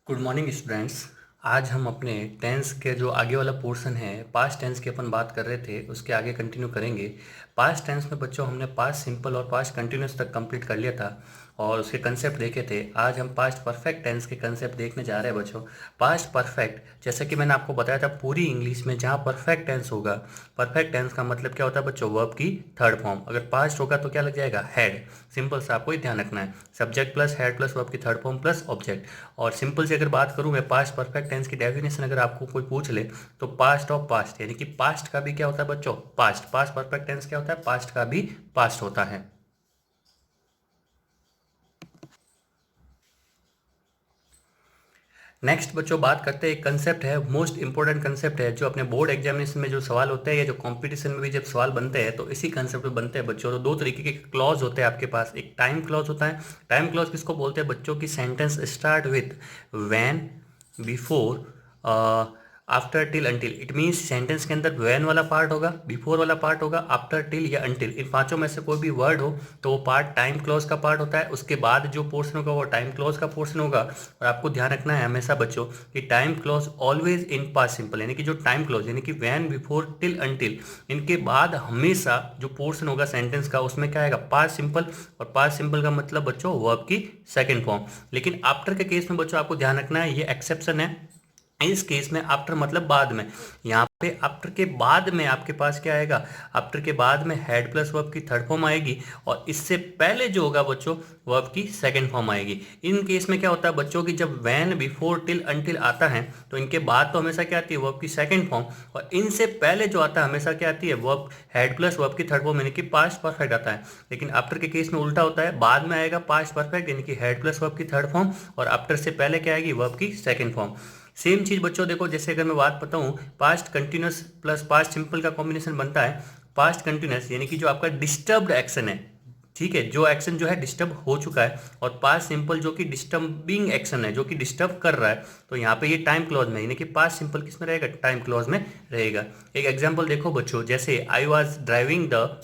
Good morning students. आज हम अपने टेंस के जो आगे वाला पोर्शन है, पास्ट टेंस की अपन बात कर रहे थे, उसके आगे कंटिन्यू करेंगे। पास्ट टेंस में बच्चों हमने पास्ट सिंपल और पास्ट कंटिन्यूस तक कंप्लीट कर लिया था और उसके कंसेप्ट देखे थे। आज हम पास्ट परफेक्ट टेंस के कंसेप्ट देखने जा रहे हैं बच्चों। पास्ट परफेक्ट, जैसे कि मैंने आपको बताया था, पूरी इंग्लिश में जहाँ परफेक्ट टेंस होगा, परफेक्ट टेंस का मतलब क्या होता है बच्चों? वर्ब की थर्ड फॉर्म। अगर पास्ट होगा तो क्या लग जाएगा? हैड। सिंपल सा आपको ही ध्यान रखना है, subject plus had plus verb की थर्ड फॉर्म प्लस ऑब्जेक्ट। और सिंपल से अगर बात करूं मैं, पास्ट परफेक्ट टेंस की डेफिनेशन अगर आपको कोई पूछ ले तो पास्ट ऑफ पास्ट, यानी कि पास्ट का भी क्या होता है बच्चों? पास्ट। पास्ट परफेक्ट टेंस क्या होता है? पास्ट का भी पास्ट होता है। नेक्स्ट बच्चों बात करते हैं, एक कंसेप्ट है, मोस्ट इंपॉर्टेंट कंसेप्ट है, जो अपने बोर्ड एग्जामिनेशन में जो सवाल होते हैं या जो कंपटीशन में भी जब सवाल बनते हैं तो इसी कंसेप्ट पे बनते हैं बच्चों। तो दो तरीके के क्लॉज होते हैं आपके पास। एक टाइम क्लॉज होता है। टाइम क्लॉज किसको बोलते हैं बच्चों? की sentence start with when, before, after, till, until. It means sentence के अंदर व्हेन वाला पार्ट होगा, बिफोर वाला पार्ट होगा, आफ्टर, टिल या अंटिल, इन पांचों में से कोई भी वर्ड हो तो वो पार्ट टाइम क्लॉज का पार्ट होता है। उसके बाद जो पोर्शन होगा वो टाइम क्लॉज का पोर्शन होगा। और आपको ध्यान रखना है हमेशा बच्चों कि time clause always in past simple, यानी कि जो टाइम क्लॉज यानी कि व्हेन, बिफोर, टिल, अंटिल, इनके बाद हमेशा जो पोर्शन होगा सेंटेंस का उसमें क्या आएगा? Past simple. और पास्ट सिंपल का मतलब बच्चों वर्ब की सेकेंड फॉर्म। लेकिन आफ्टर के केस में बच्चों आपको ध्यान रखना है, ये एक्सेप्शन है। इस केस में आफ्टर मतलब बाद में। यहाँ पे आफ्टर के बाद में आपके पास क्या आएगा? आफ्टर के बाद में हैड प्लस वर्ब की थर्ड फॉर्म आएगी और इससे पहले जो होगा बच्चों वर्ब की सेकंड फॉर्म आएगी। इन केस में क्या होता है बच्चों की, जब व्हेन, बिफोर, टिल, अंटिल आता है तो इनके बाद तो हमेशा क्या आती है? वर्ब की सेकंड फॉर्म। और इनसे पहले जो आता है हमेशा क्या आती है? वर्ब हैड प्लस वर्ब की थर्ड फॉर्म, यानी कि पास्ट परफेक्ट आता है। लेकिन आफ्टर के केस में उल्टा होता है, बाद में आएगा पास्ट परफेक्ट यानी कि हैड प्लस वर्ब की थर्ड फॉर्म और आफ्टर से पहले क्या आएगी? वर्ब की सेकंड फॉर्म। सेम चीज बच्चों देखो, जैसे अगर मैं बात बताऊं, past continuous plus past simple का कॉम्बिनेशन बनता है पास्ट कंटिन्यूस, यानी कि जो आपका डिस्टर्ब्ड एक्शन है, ठीक है, जो एक्शन जो है डिस्टर्ब हो चुका है, और पास्ट सिंपल जो कि डिस्टर्बिंग एक्शन है, जो कि डिस्टर्ब कर रहा है, तो यहाँ पे ये टाइम क्लॉज में, यानी कि पास्ट सिंपल किस में रहेगा? टाइम क्लॉज में रहेगा। एक एग्जांपल देखो बच्चों, जैसे I was driving the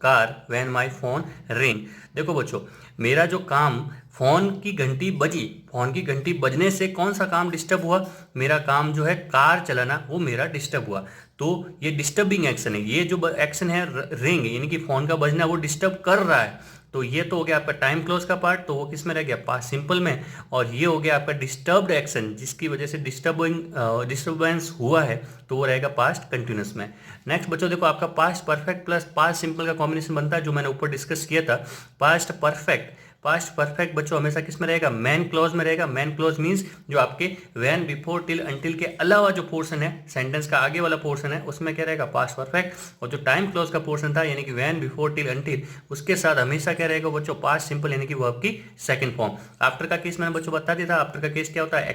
car when my phone ring. देखो बच्चों, मेरा जो काम, फोन की घंटी बजी, फोन की घंटी बजने से कौन सा काम डिस्टर्ब हुआ? मेरा काम जो है कार चलाना, वो मेरा डिस्टर्ब हुआ। तो ये डिस्टर्बिंग एक्शन है। ये जो एक्शन है रिंग यानी कि फोन का बजना, वो डिस्टर्ब कर रहा है। तो ये तो हो गया आपका टाइम क्लोज का पार्ट, तो वो किस में रह गया? पास्ट सिंपल में। और ये हो गया आपका डिस्टर्ब्ड एक्शन, जिसकी वजह से डिस्टर्बेंस हुआ है, तो वो रहेगा पास्ट कंटिन्यूस में। नेक्स्ट बच्चों देखो, आपका past perfect plus past simple का कॉम्बिनेशन बनता है, जो मैंने ऊपर डिस्कस किया था। पास्ट परफेक्ट, पास्ट परफेक्ट बच्चों हमेशा किस में रहेगा? मैन क्लॉज में रहेगा। मैन क्लॉज मींस जो आपके व्हेन, बिफोर, टिल, अंटिल के अलावा जो पोर्शन है, सेंटेंस का आगे वाला पोर्शन है, उसमें क्या रहेगा? Past perfect. और जो टाइम क्लॉज का पोर्शन था, यानी कि व्हेन, बिफोर, टिल, अंटिल, उसके साथ हमेशा क्या रहेगा बच्चों? पास्ट सिंपल, यानी कि वर्ब की सेकंड फॉर्म। आफ्टर का केस मैंने बच्चों बता दिया था। आफ्टर का केस क्या होता है?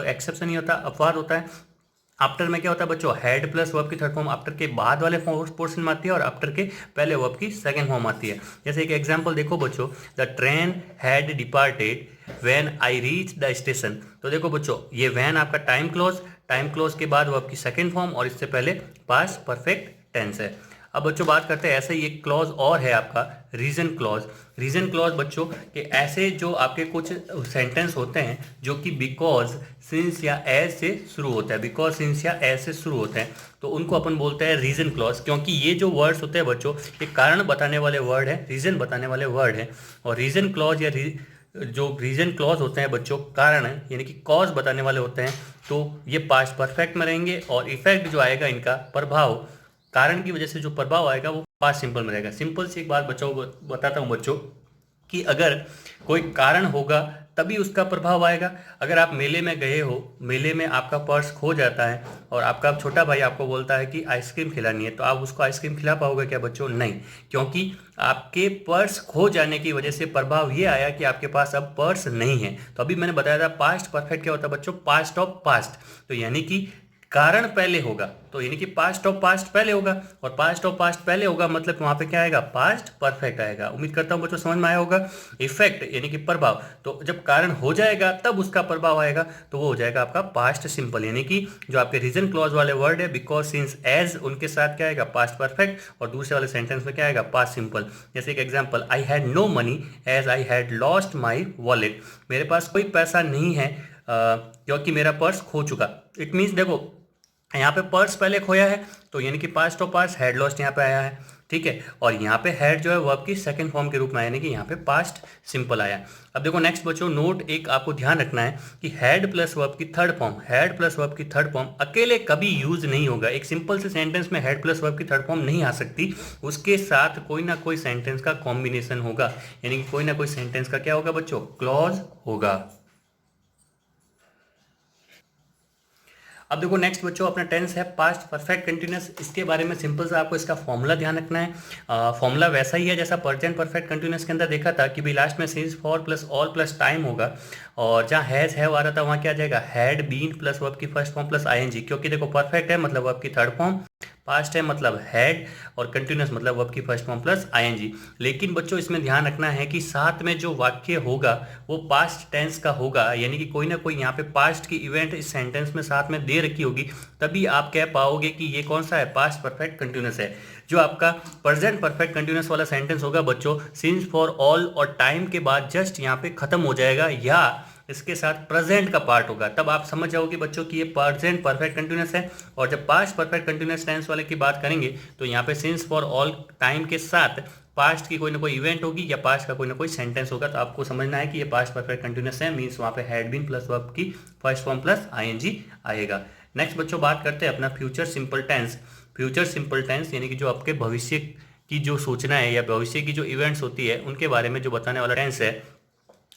एक्सेप्शन ही होता है, अपवाद होता है। आफ्टर में क्या होता है बच्चों? हैड प्लस वर्ब की थर्ड फॉर्म आफ्टर के बाद वाले पोर्शन में आती है और आफ्टर के पहले वर्ब की सेकंड फॉर्म आती है। जैसे एक एग्जांपल देखो बच्चों, the train had departed when I reach the station. तो देखो बच्चों, ये व्हेन आपका टाइम क्लोज, टाइम क्लोज के बाद वर्ब की सेकंड फॉर्म और इससे पहले पास्ट परफेक्ट टेंस है। अब बच्चों बात करते हैं, ऐसे ही एक क्लॉज और है आपका, रीजन क्लॉज। रीजन क्लॉज बच्चों के ऐसे जो आपके कुछ सेंटेंस होते हैं जो कि बिकॉज, सिंस या एज से शुरू होता है, बिकॉज, सिंस या एज से शुरू होते हैं, तो उनको अपन बोलते हैं रीजन क्लॉज। क्योंकि ये जो वर्ड्स होते हैं बच्चों, ये कारण बताने वाले वर्ड है, रीजन बताने वाले वर्ड है। और रीजन क्लॉज या जो रीजन क्लॉज होते हैं बच्चों, कारण यानी कि कॉज बताने वाले होते हैं, तो ये पास्ट परफेक्ट में रहेंगे और इफेक्ट जो आएगा इनका, प्रभाव, कारण की वजह से जो प्रभाव आएगा वो पास्ट सिंपल में रहेगा। सिंपल सी एक बात बच्चों बताता हूँ बच्चों, कि अगर कोई कारण होगा तभी उसका प्रभाव आएगा। अगर आप मेले में गए हो, मेले में आपका पर्स खो जाता है और आपका छोटा भाई आपको बोलता है कि आइसक्रीम खिलानी है, तो आप उसको आइसक्रीम खिला पाओगे क्या बच्चों? नहीं, क्योंकि आपके पर्स खो जाने की वजह से प्रभाव ये आया कि आपके पास अब पर्स नहीं है। तो अभी मैंने बताया था पास्ट परफेक्ट क्या होता है बच्चों? Past of past. तो यानी कि कारण पहले होगा, तो यानी कि पास्ट ऑफ पास्ट पहले होगा, और पास्ट ऑफ पास्ट पहले होगा मतलब वहां पे क्या आएगा? पास्ट परफेक्ट आएगा। उम्मीद करता हूं बच्चों समझ में आया होगा। इफेक्ट यानी कि प्रभाव, तो जब कारण हो जाएगा तब उसका प्रभाव आएगा, तो वो हो जाएगा आपका पास्ट सिंपल। यानी कि जो आपके रीजन क्लॉज वाले वर्ड है, बिकॉज, सिंस, एज, उनके साथ क्या आएगा? Past perfect. और दूसरे वाले सेंटेंस में क्या आएगा? Past simple. जैसे एक example, I had no money as I had lost my wallet. मेरे पास कोई पैसा नहीं है क्योंकि मेरा पर्स खो चुका। इट मीन्स देखो यहाँ पे पर्स पहले खोया है, तो यानी कि past of past had lost यहाँ पे आया है, ठीक है। और यहाँ पे हैड जो है वर्ब की सेकंड फॉर्म के रूप में आया, यानी कि यहाँ पे पास्ट सिंपल आया। अब देखो नेक्स्ट बच्चों, नोट एक आपको ध्यान रखना है कि हैड प्लस वर्ब की third form, had plus verb की थर्ड फॉर्म अकेले कभी यूज नहीं होगा। एक सिंपल से सेंटेंस में हैड प्लस वर्ब की थर्ड फॉर्म नहीं आ सकती, उसके साथ कोई ना कोई सेंटेंस का कॉम्बिनेशन होगा, यानी कि कोई ना कोई सेंटेंस का क्या होगा बच्चों, क्लॉज होगा। अब देखो नेक्स्ट बच्चों, अपना टेंस है पास्ट परफेक्ट कंटिन्यूअस। इसके बारे में सिंपल सा आपको इसका फॉर्मूला ध्यान रखना है। फॉर्मूला वैसा ही है जैसा प्रेजेंट परफेक्ट कंटिन्यूअस के अंदर देखा था कि भाई लास्ट में since for plus all plus time होगा, और जहाँ हैज हैव आ रहा था वहाँ क्या आ जाएगा, हैड बीन प्लस वर्ब की फर्स्ट फॉर्म प्लस आईएनजी, क्योंकि देखो परफेक्ट है मतलब वर्ब की थर्ड फॉर्म, पास्ट है मतलब हैड, और कंटिन्यूअस मतलब वर्ब की फर्स्ट फॉर्म प्लस आईएनजी। लेकिन बच्चों इसमें ध्यान रखना है कि साथ में जो वाक्य होगा वो पास्ट टेंस का होगा, यानी कि कोई ना कोई यहाँ पे पास्ट की इवेंट इस सेंटेंस में साथ में दे रखी होगी, तभी आप कह पाओगे कि ये कौन सा है, पास्ट परफेक्ट कंटिन्यूअस है। जो आपका प्रेजेंट परफेक्ट कंटिन्यूअस वाला सेंटेंस होगा बच्चों, सिंस फॉर ऑल और टाइम के बाद जस्ट यहाँ पे खत्म हो जाएगा, या इसके साथ प्रेजेंट का पार्ट होगा, तब आप समझ जाओगे बच्चों कि ये प्रेजेंट परफेक्ट कंटिन्यूअस है। और जब पास्ट परफेक्ट कंटिन्यूअस टेंस वाले की बात करेंगे तो यहाँ पे सिंस फॉर ऑल टाइम के साथ पास्ट की कोई ना कोई इवेंट होगी या पास्ट का कोई ना कोई सेंटेंस होगा, तो आपको समझना है कि ये पास्ट परफेक्ट कंटिन्यूअस है, मीन्स वहाँ पे हैड बीन प्लस वर्ब की फर्स्ट फॉर्म प्लस आईएनजी आएगा। नेक्स्ट बच्चों बात करते हैं अपना future simple tense. Future simple tense यानी कि जो आपके भविष्य की जो सूचना है या भविष्य की जो इवेंट्स होती है उनके बारे में जो बताने वाला टेंस है।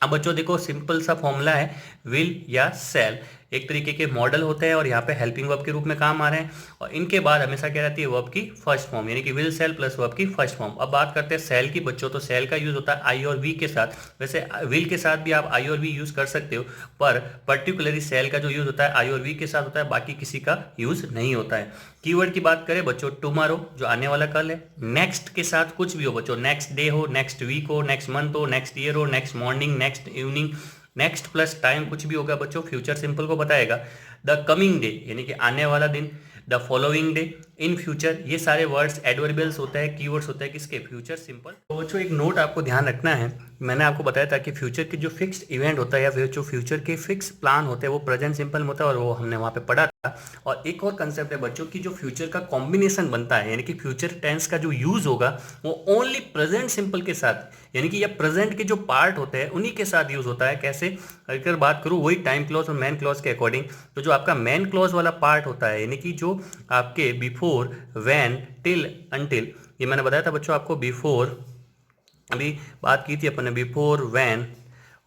अब बच्चों देखो सिंपल सा फॉर्मूला है, विल या सेल एक तरीके के मॉडल होते हैं और यहाँ पे हेल्पिंग वर्ब के रूप में काम आ रहे हैं, और इनके बाद हमेशा क्या रहती है, वर्ब की फर्स्ट फॉर्म, यानी कि विल सेल प्लस वर्ब की फर्स्ट फॉर्म। अब बात करते हैं सेल की बच्चों, तो सेल का यूज होता है आई और वी के साथ। वैसे विल के साथ भी आप आई और वी यूज कर सकते हो, पर पर्टिकुलरली सेल का जो यूज होता है आई और वी के साथ होता है, बाकी किसी का यूज नहीं होता है। कीवर्ड की बात करें बच्चों, टुमारो जो आने वाला कल है, नेक्स्ट के साथ कुछ भी हो बच्चों, नेक्स्ट डे हो, नेक्स्ट वीक हो, नेक्स्ट मंथ हो, नेक्स्ट ईयर हो, next morning, next evening, next plus time कुछ भी होगा बच्चों, फ्यूचर सिंपल को बताएगा। द कमिंग डे यानी कि आने वाला दिन, the following day, in future, ये सारे वर्ड्स एडवर्बियल्स होता है, कीवर्ड्स होता है किसके, फ्यूचर सिंपल। तो बच्चों एक नोट आपको ध्यान रखना है, मैंने आपको बताया था कि फ्यूचर के जो फिक्स्ड इवेंट होता है या फिर जो फ्यूचर के फिक्स प्लान होते हैं वो प्रेजेंट सिंपल में होता है, और वो हमने वहाँ पे पढ़ा था। और एक और कंसेप्ट है बच्चों की जो फ्यूचर का कॉम्बिनेशन बनता है, यानी कि फ्यूचर टेंस का जो यूज होगा वो ओनली प्रेजेंट सिंपल के साथ, यानी कि ये प्रेजेंट के जो पार्ट होते हैं उन्हीं के साथ यूज होता है। कैसे, अगर बात करूँ वही टाइम क्लॉज और मैन क्लॉज के अकॉर्डिंग, तो जो आपका मैन क्लॉज वाला पार्ट होता है, यानी कि जो आपके बिफोर, व्हेन, टिल, अनटिल, ये मैंने बताया था बच्चों आपको, बिफोर अभी बात की थी अपन ने, बिफोर, व्हेन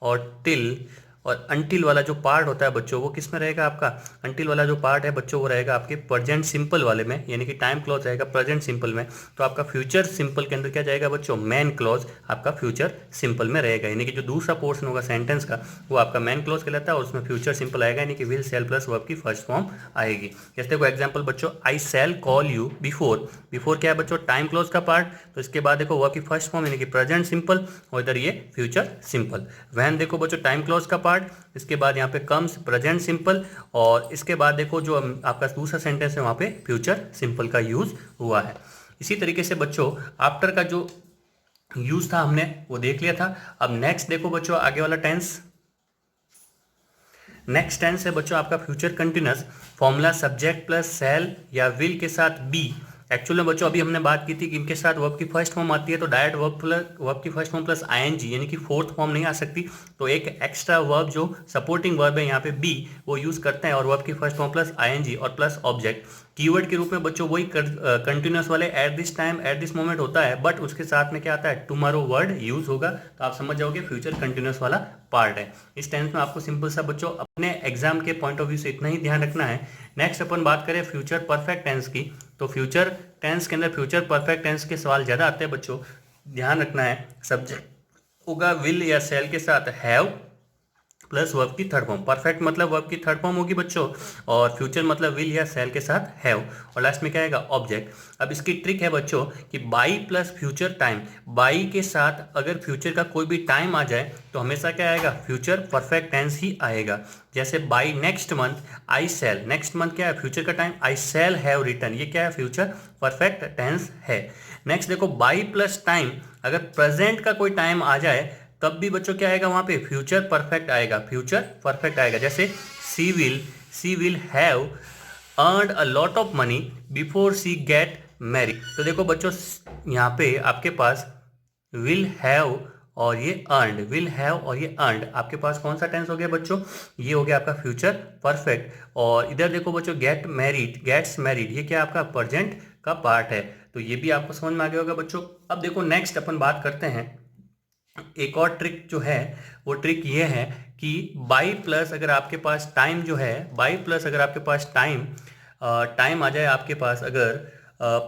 और टिल और अंटिल वाला जो पार्ट होता है बच्चों वो किस में रहेगा आपका, अंटिल वाला जो पार्ट है बच्चों वो रहेगा आपके प्रेजेंट सिंपल वाले में, यानी कि टाइम क्लॉज रहेगा प्रेजेंट सिंपल में। तो आपका फ्यूचर सिंपल के अंदर क्या जाएगा बच्चों, मैन क्लॉज आपका फ्यूचर सिंपल में रहेगा, यानी कि जो दूसरा पोर्शन होगा सेंटेंस का वो आपका मैन क्लॉज कहलाता है और उसमें फ्यूचर सिंपल आएगा, यानी कि विल सेल प्लस वर्ब की फर्स्ट फॉर्म आएगी। जैसे देखो एग्जाम्पल बच्चों, I shall call you before, before क्या है बच्चों, टाइम क्लॉज का पार्ट, तो इसके बाद देखो वर्ब की फर्स्ट फॉर्म यानी कि प्रेजेंट सिंपल, और इधर ये फ्यूचर सिंपल। व्हेन देखो बच्चों टाइम क्लॉज का पार्ट, इसके बाद यहाँ पे कम्स प्रेजेंट सिंपल, और इसके बाद देखो जो आपका दूसरा सेंटेंस है वहाँ पे फ्यूचर सिंपल का यूज हुआ है। इसी तरीके से बच्चों आफ्टर का जो यूज था हमने वो देख लिया था। अब नेक्स्ट देखो बच्चों आगे वाला टेंस, नेक्स्ट टेंस है बच्चों आपका future continuous, formula subject plus shall या विल के साथ बी। एक्चुअली बच्चों अभी हमने बात की थी कि इनके साथ वर्ब की फर्स्ट फॉर्म आती है, तो डायरेक्ट वर्ब की फर्स्ट फॉर्म प्लस आईएनजी यानी कि फोर्थ फॉर्म नहीं आ सकती, तो एक एक्स्ट्रा वर्ब जो सपोर्टिंग वर्ब है यहाँ पे बी वो यूज करते हैं, और वर्ब की फर्स्ट फॉर्म प्लस आईएनजी और प्लस ऑब्जेक्ट। कीवर्ड के रूप में बच्चों वही कंटिन्यूअस वाले at this time at this moment होता है, बट उसके साथ में क्या आता है, टुमारो वर्ड यूज होगा, तो आप समझ जाओगे फ्यूचर कंटिन्यूअस वाला पार्ट है। इस टेंस में आपको सिंपल सा बच्चों अपने एग्जाम के पॉइंट ऑफ व्यू से इतना ही ध्यान रखना है। नेक्स्ट अपन बात करें फ्यूचर परफेक्ट टेंस की, तो फ्यूचर टेंस के अंदर फ्यूचर परफेक्ट टेंस के सवाल ज़्यादा आते हैं बच्चों, ध्यान रखना है सब्जेक्ट होगा विल या सेल के साथ हैव प्लस वर्ब की थर्ड फॉर्म, परफेक्ट मतलब वर्ब की थर्ड फॉर्म होगी बच्चों, और फ्यूचर मतलब विल या सेल के साथ हैव, और लास्ट में क्या आएगा, ऑब्जेक्ट। अब इसकी ट्रिक है बच्चों कि by plus future time, by के साथ अगर फ्यूचर का कोई भी टाइम आ जाए तो हमेशा क्या आएगा, फ्यूचर परफेक्ट टेंस ही आएगा। जैसे by next month I shall, next month क्या है, फ्यूचर का time, I shall have return, ये क्या है, फ्यूचर परफेक्ट टेंस है। नेक्स्ट देखो बाई प्लस टाइम, अगर प्रेजेंट का कोई टाइम आ जाए तब भी बच्चों क्या आएगा वहां पे, फ्यूचर परफेक्ट आएगा, फ्यूचर परफेक्ट आएगा। जैसे she will have earned a lot of money before she get married. तो देखो बच्चों यहाँ पे आपके पास विल हैव और ये अर्नड, विल हैव और ये अर्नड, आपके पास कौन सा टेंस हो गया बच्चों, ये हो गया आपका फ्यूचर परफेक्ट। और इधर देखो बच्चों गेट मैरिड, गेट्स मैरिड, ये क्या आपका प्रेजेंट का पार्ट है। तो ये भी आपको समझ में आ गया होगा बच्चों। अब देखो नेक्स्ट अपन बात करते हैं, एक और ट्रिक जो है वो ट्रिक ये है कि बाई प्लस अगर आपके पास टाइम जो है, बाई प्लस अगर आपके पास टाइम टाइम आ जाए आपके पास अगर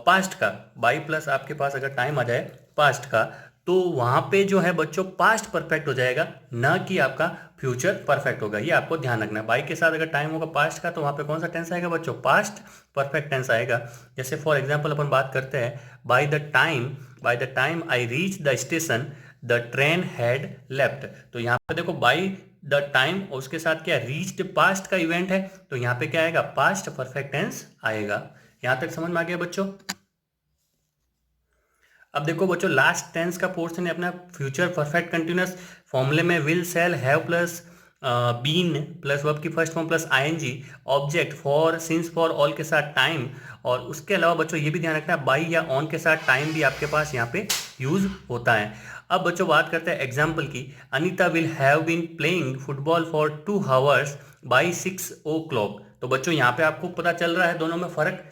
पास्ट का, बाई प्लस आपके पास अगर टाइम आ जाए पास्ट का, तो वहां पे जो है बच्चों पास्ट परफेक्ट हो जाएगा, ना कि आपका फ्यूचर परफेक्ट होगा। ये आपको ध्यान रखना है। बाई के साथ अगर टाइम होगा पास्ट का तो वहां पे कौन सा टेंस आएगा बच्चों, पास्ट परफेक्ट टेंस आएगा। जैसे फॉर एग्जाम्पल अपन बात करते हैं, by the time I reach the station the train had left. तो यहाँ पे देखो बाई द टाइम और उसके साथ क्या, रीच्ड पास्ट का इवेंट है, तो यहाँ पे क्या आएगा, पास्ट परफेक्ट टेंस आएगा। यहां तक समझ में आ गया बच्चों। अब देखो बच्चों लास्ट टेंस का पोर्शन है अपना फ्यूचर परफेक्ट कंटिन्यूअस। फॉर्मूले में will, shall, have plus been plus verb की first form plus ING, object for, since for, all के साथ टाइम। और उसके अलावा बच्चों ये भी ध्यान रखना है बाई या ऑन के साथ टाइम भी आपके पास यहाँ पे यूज होता है। अब बच्चों बात करते हैं एग्जाम्पल की। Anita will have been playing football for 2 hours by 6 o'clock। तो बच्चों यहाँ पे आपको पता चल रहा है दोनों में फर्क,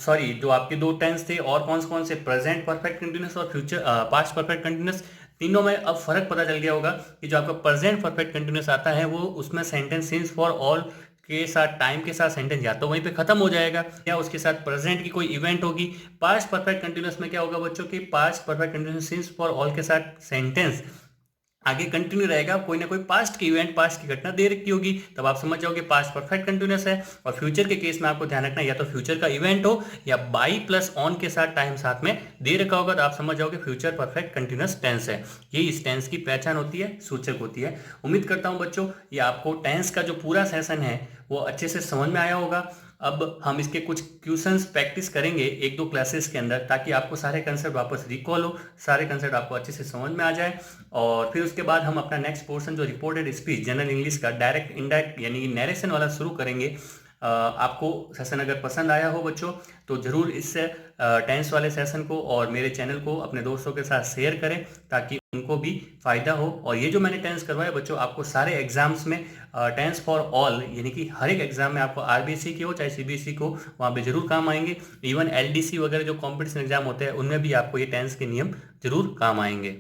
सॉरी जो आपके दो टेंस थे और कौन से प्रेजेंट परफेक्ट कंटिन्यूअस और फ्यूचर पास्ट परफेक्ट कंटिन्यूअस, तीनों में अब फर्क पता चल गया होगा कि जो आपका प्रेजेंट परफेक्ट कंटिन्यूअस आता है वो उसमें सेंटेंस सिंस फॉर ऑल के साथ टाइम के साथ सेंटेंस या तो वहीं पे खत्म हो जाएगा या उसके साथ प्रेजेंट की कोई इवेंट होगी। पास्ट परफेक्ट कंटिन्यूअस में क्या होगा बच्चों की, past perfect continuous since for all के साथ सेंटेंस आगे कंटिन्यू रहेगा, कोई ना कोई पास्ट की इवेंट, पास्ट की घटना दे रखी होगी, तब आप समझ जाओगे पास्ट परफेक्ट कंटिन्यूअस है। और फ्यूचर के केस में आपको ध्यान रखना है या तो फ्यूचर का इवेंट हो या बाई प्लस ऑन के साथ टाइम साथ में दे रखा होगा, तो आप समझ जाओगे फ्यूचर परफेक्ट कंटिन्यूअस टेंस है। ये इस टेंस की पहचान होती है, सूचक होती है। उम्मीद करता हूं बच्चों ये आपको टेंस का जो पूरा सेशन है वो अच्छे से समझ में आया होगा। अब हम इसके कुछ क्वेश्चंस प्रैक्टिस करेंगे 1-2 क्लासेस के अंदर, ताकि आपको सारे कंसेप्ट वापस रिकॉल हो, सारे कंसेप्ट आपको अच्छे से समझ में आ जाए। और फिर उसके बाद हम अपना नेक्स्ट पोर्शन जो रिपोर्टेड स्पीच जनरल इंग्लिश का डायरेक्ट इनडायरेक्ट यानी नरेशन वाला शुरू करेंगे। आपको सेशन अगर पसंद आया हो बच्चों तो ज़रूर इस टेंस वाले सेशन को और मेरे चैनल को अपने दोस्तों के साथ शेयर करें, ताकि उनको भी फ़ायदा हो। और ये जो मैंने टेंस करवाया बच्चों आपको सारे एग्जाम्स में टेंस फॉर ऑल यानी कि हर एक एग्जाम में आपको आरबीएसई के हो चाहे सीबीएसई को, वहाँ पे जरूर काम आएंगे। इवन एलडीसी वगैरह जो कॉम्पिटिशन एग्जाम होते हैं उनमें भी आपको ये टेंस के नियम जरूर काम आएंगे।